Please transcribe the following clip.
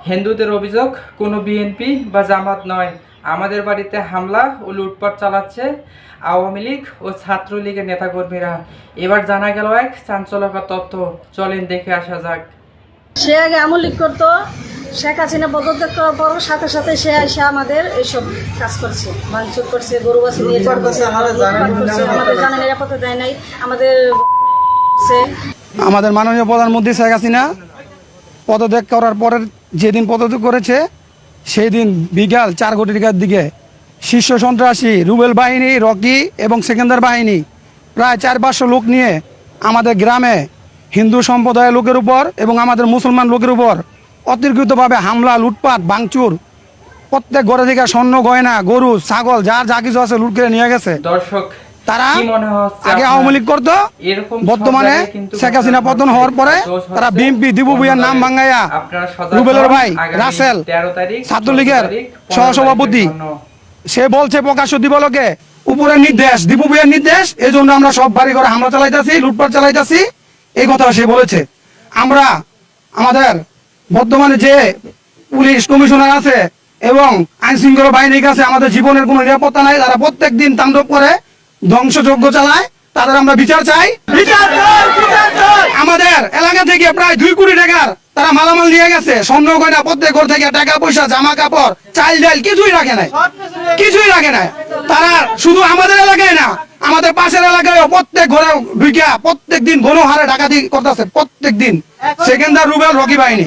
হিন্দুদের অভিযোগ কোনো বিএনপি বা জামাত নয়, আমাদের বাড়িতে হামলা ও লুটপাট চালাচ্ছে আওয়ামী লীগ ও ছাত্রলীগের নেতাকর্মীরা। এবার জানা গেল এক চাঞ্চল্যকর তথ্য, চলেন দেখে আসা যাক। সে আগে আওয়ামী লীগ করতো, শেখ হাসিনা পদত্যাগ করার পর সাথে সাথে সে এসে আমাদের এইসব কাজ করছে, ভাঙচুর করছে, গরু বাছুর নিয়ে আমাদের জানা নিরাপত্তা দেয় নাই। আমাদের মাননীয় প্রধানমন্ত্রী শেখ হাসিনা পদত্যাগ করার পরের যেদিন পদত্যাগ করেছে সেই দিন বিকাল 4 ঘটিকার দিকে শীর্ষ সন্ত্রাসী রুবেল বাহিনী, রকি এবং সেকেন্দার বাহিনী প্রায় 400-500 লোক নিয়ে আমাদের গ্রামে হিন্দু সম্প্রদায়ের লোকের উপর এবং আমাদের মুসলমান লোকের উপর অতিরিক্তভাবে হামলা, লুটপাট, ভাঙচুর, প্রত্যেক ঘরে থেকে স্বর্ণ গয়না, গরু, ছাগল যার যা কিছু আছে লুট করে নিয়ে গেছে। দর্শক, তারা কি মনে হচ্ছে আগে আওয়ামী লীগ করতো, বর্তমানে শেখ হাসিনা পতন হওয়ার পরে তারা বিএনপি দিবু ভুইয়ার নাম ভাঙ্গাইয়া রুবেলের ভাই রাসেল ছাত্রলীগের সহসভাপতি সে বলছে প্রকাশ্য দিবলকে উপরের নির্দেশ, দিবু ভুইয়ার নির্দেশ, এই জন্য আমরা সব বাড়ি ঘরে হামলা চালাইতেছি, লুটপাট চালাইতেছি, এই কথা সে বলেছে। আমরা আমাদের বর্তমানে যে পুলিশ কমিশনার আছে এবং আইন শৃঙ্খলা বাহিনীর কাছে আমাদের জীবনের কোনো নিরাপত্তা নাই। তারা প্রত্যেক দিন তাণ্ডব করে, ধ্বংসযজ্ঞ চালায়, তাদের আমরা বিচার চাই। আমাদের এলাকা থেকে প্রায় 2 কোটি টাকার তারা মালামাল নিয়ে গেছে, স্বর্ণ গয়না, প্রত্যেক ঘর থেকে টাকা পয়সা, জামা কাপড়, চাল ডাল কিছুই রাখে নাই, কিছুই রাখে নাই। তারা শুধু আমাদের এলাকায় না, আমাদের পাশের এলাকায় প্রত্যেক ঘরে ঢুকিয়া প্রত্যেক দিন গণহারে ডাকাতি করতেছে, প্রত্যেক দিন। সেকেন্দার রুবেল, রকি বাহিনী।